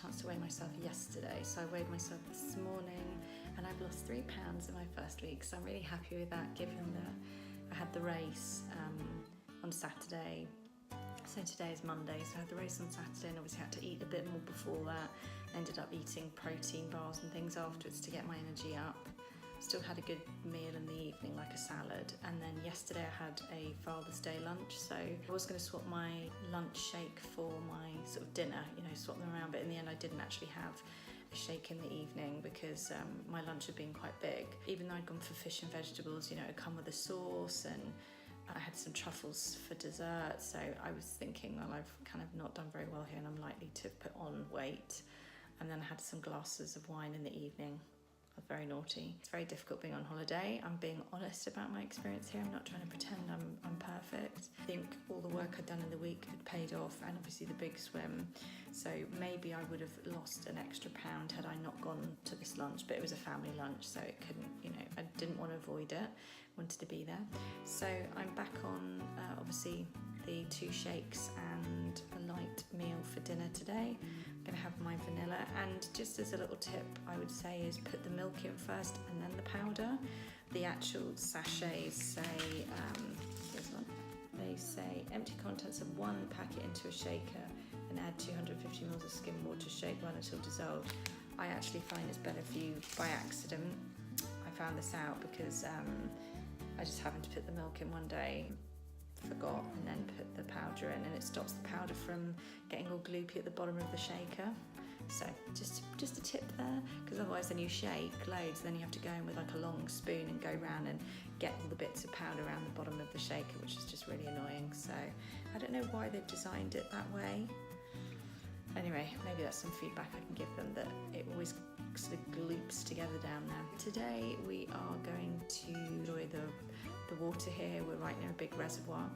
chance to weigh myself yesterday, so I weighed myself this morning and I've lost 3 pounds in my first week, so I'm really happy with that given that I had the race on Saturday. So today is Monday, so I had the race on Saturday and obviously had to eat a bit more before that. I ended up eating protein bars and things afterwards to get my energy up. Still had a good meal in the evening, like a salad, and then yesterday I had a Father's Day lunch, so I was going to swap my lunch shake for my sort of dinner, swap them around, but in the end I didn't actually have a shake in the evening because my lunch had been quite big. Even though I'd gone for fish and vegetables, it come with a sauce, and I had some truffles for dessert, so I was thinking, well, I've kind of not done very well here and I'm likely to put on weight. And then I had some glasses of wine in the evening. I was very naughty. It's very difficult being on holiday. I'm being honest about my experience here. I'm not trying to pretend I'm perfect. I think all the work I'd done in the week had paid off, and obviously the big swim. So maybe I would have lost an extra pound had I not gone to this lunch, but it was a family lunch, so it couldn't, I didn't want to avoid it. Wanted to be there. So I'm back on obviously the 2 shakes and a light meal for dinner today. I'm going to have my vanilla, and just as a little tip I would say is put the milk in first and then the powder. The actual sachets say, here's one, they say empty contents of 1 packet into a shaker and add 250 ml of skim water, shake well until dissolved. I actually find it's better for you by accident. I found this out because I just happened to put the milk in one day, forgot, and then put the powder in, and it stops the powder from getting all gloopy at the bottom of the shaker. So just a tip there, because otherwise then you shake loads, then you have to go in with like a long spoon and go around and get all the bits of powder around the bottom of the shaker, which is just really annoying. So I don't know why they've designed it that way. Anyway, maybe that's some feedback I can give them, that it always sort of gloops together down there. Today we are going to enjoy the water here. We're right near a big reservoir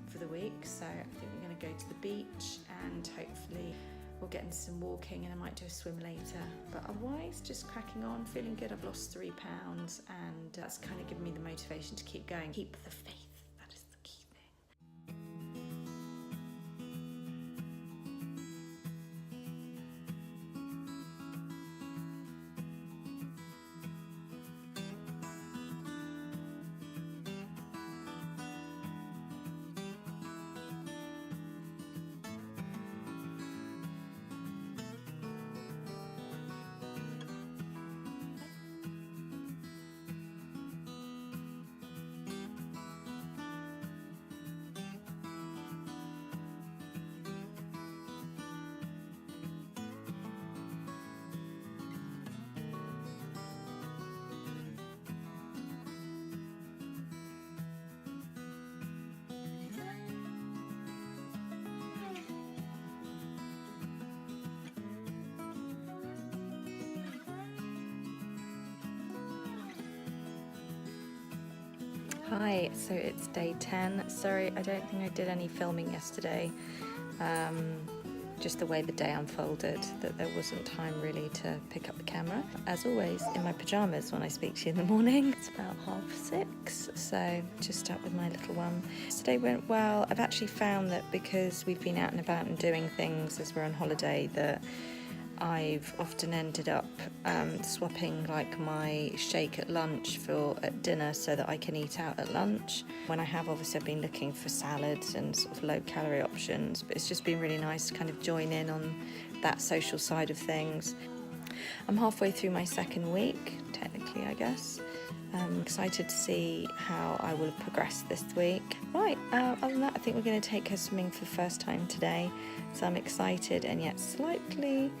for the week, so I think we're going to go to the beach and hopefully we'll get into some walking, and I might do a swim later. But otherwise, just cracking on, feeling good. I've lost 3 pounds and that's kind of given me the motivation to keep going. Keep the faith. Hi, so it's day 10. Sorry, I don't think I did any filming yesterday. Just the way the day unfolded, that there wasn't time really to pick up the camera. As always, in my pyjamas when I speak to you in the morning. It's about 6:30, so just up with my little one. Today went well. I've actually found that because we've been out and about and doing things as we're on holiday, that I've often ended up swapping like my shake at lunch for at dinner so that I can eat out at lunch. When I have, obviously I've been looking for salads and sort of low calorie options, but it's just been really nice to kind of join in on that social side of things. I'm halfway through my 2nd week, technically I guess. I'm excited to see how I will have progressed this week. Right, other than that I think we're going to take her swimming for the first time today, so I'm excited and yet slightly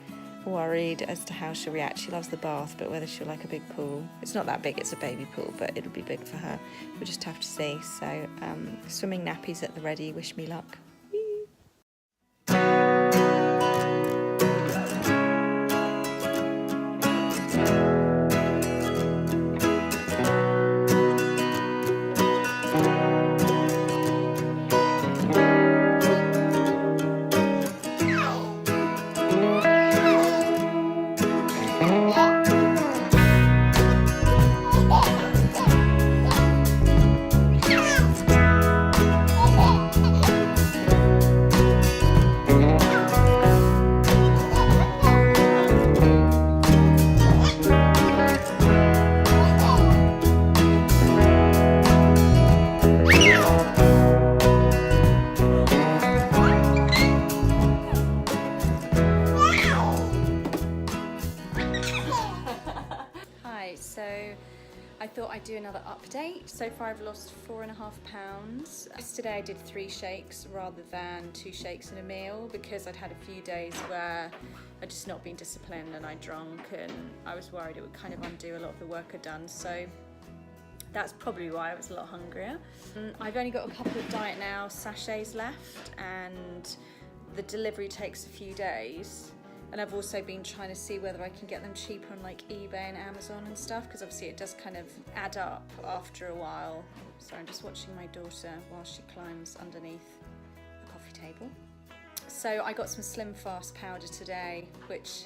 worried as to how she'll react. She loves the bath, but whether she'll like a big pool. It's not that big, it's a baby pool, but it'll be big for her. We'll just have to see. So swimming nappies at the ready. Wish me luck. date, so far I've lost 4.5 pounds. Yesterday I did 3 shakes rather than 2 shakes in a meal because I'd had a few days where I'd just not been disciplined and I drunk, and I was worried it would kind of undo a lot of the work I'd done. So that's probably why I was a lot hungrier. I've only got a couple of Diet Now sachets left, and the delivery takes a few days. And I've also been trying to see whether I can get them cheaper on like eBay and Amazon and stuff, because obviously it does kind of add up after a while. So I'm just watching my daughter while she climbs underneath the coffee table. So I got some Slim Fast powder today, which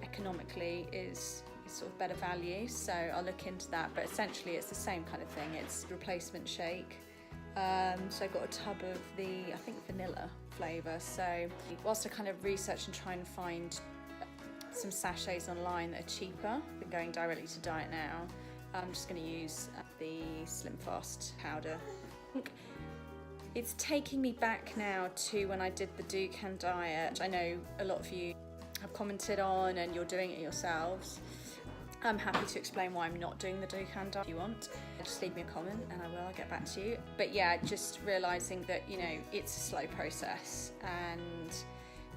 economically is sort of better value, so I'll look into that. But essentially it's the same kind of thing, it's replacement shake. So I've got a tub of the, I think, vanilla flavour. So whilst I kind of research and try and find some sachets online that are cheaper than going directly to Diet Now, I'm just going to use the Slim Fast powder. It's taking me back now to when I did the Dukan diet. I know a lot of you have commented on and you're doing it yourselves. I'm happy to explain why I'm not doing the Dukan diet if you want. Just leave me a comment and I'll get back to you. But yeah, just realising that, you know, it's a slow process, and,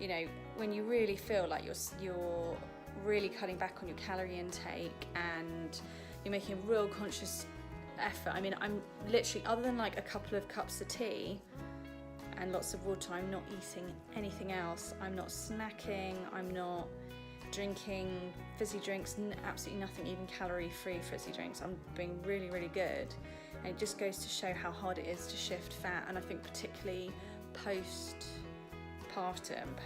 you know, when you really feel like you're really cutting back on your calorie intake and you're making a real conscious effort. I mean, I'm literally, other than like a couple of cups of tea and lots of water, I'm not eating anything else. I'm not snacking, I'm not drinking fizzy drinks, absolutely nothing, even calorie-free fizzy drinks. I'm being really, really good. And it just goes to show how hard it is to shift fat. And I think particularly post-partum,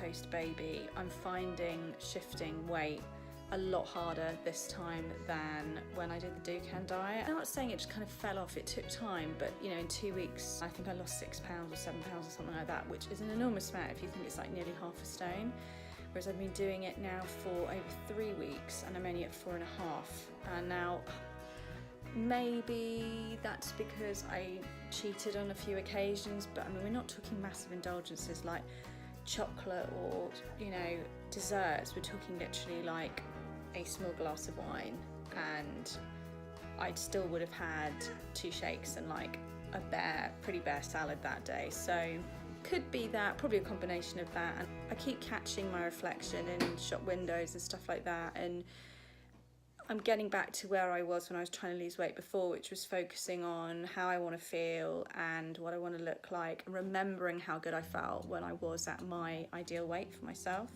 post-baby, I'm finding shifting weight a lot harder this time than when I did the Dukan diet. I'm not saying it just kind of fell off, it took time, but you know, in 2 weeks, I think I lost 6 pounds or 7 pounds or something like that, which is an enormous amount if you think it's like nearly half a stone. Whereas I've been doing it now for over 3 weeks and I'm only at 4.5. And now maybe that's because I cheated on a few occasions, but I mean, we're not talking massive indulgences like chocolate or, you know, desserts. We're talking literally like a small glass of wine, and I still would have had 2 shakes and like a pretty bare salad that day. So could be that, probably a combination of that. And I keep catching my reflection in shop windows and stuff like that, and I'm getting back to where I was when I was trying to lose weight before, which was focusing on how I want to feel and what I want to look like, and remembering how good I felt when I was at my ideal weight for myself.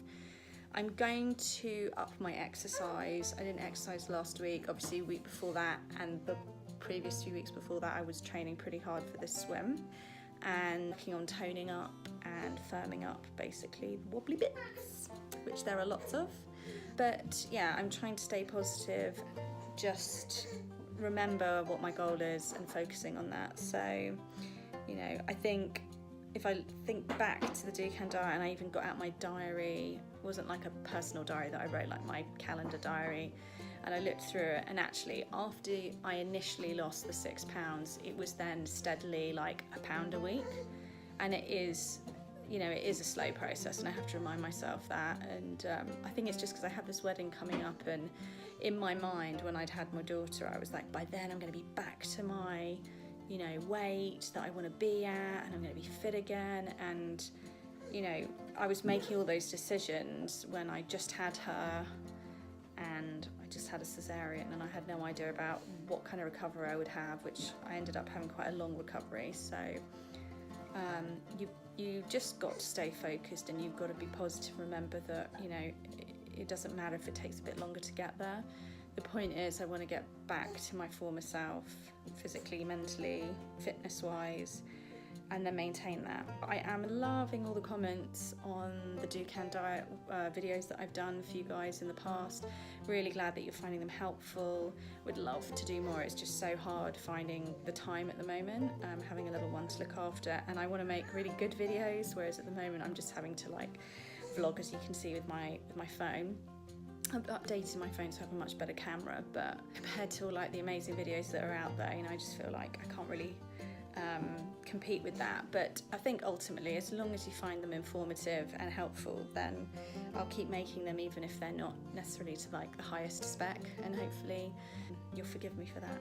I'm going to up my exercise. I didn't exercise last week, obviously a week before that, and the previous few weeks before that I was training pretty hard for this swim and working on toning up and firming up basically the wobbly bits, which there are lots of. But yeah, I'm trying to stay positive, just remember what my goal is and focusing on that. So, you know, I think if I think back to the Dukan diet, and I even got out my diary, it wasn't like a personal diary that I wrote, like my calendar diary, and I looked through it, and actually after I initially lost the 6 pounds, it was then steadily like a pound a week. And it is, you know, it is a slow process, and I have to remind myself that. And I think it's just because I had this wedding coming up, and in my mind when I'd had my daughter, I was like, by then I'm going to be back to my, you know, weight that I want to be at, and I'm going to be fit again. And, you know, I was making all those decisions when I just had her, and I just had a cesarean, and I had no idea about what kind of recovery I would have, which I ended up having quite a long recovery. So you just got to stay focused, and you've got to be positive. Remember that, you know, it doesn't matter if it takes a bit longer to get there. The point is, I want to get back to my former self, physically, mentally, fitness-wise, and then maintain that. I am loving all the comments on the Dukan diet videos that I've done for you guys in the past. Really glad that you're finding them helpful. Would love to do more. It's just so hard finding the time at the moment. Having a little one to look after, and I want to make really good videos, whereas at the moment I'm just having to like vlog, as you can see with my phone. I've updated my phone so I have a much better camera, but compared to all like the amazing videos that are out there, you know, I just feel like I can't really compete with that. But I think ultimately, as long as you find them informative and helpful, then I'll keep making them, even if they're not necessarily to like the highest spec, and hopefully you'll forgive me for that.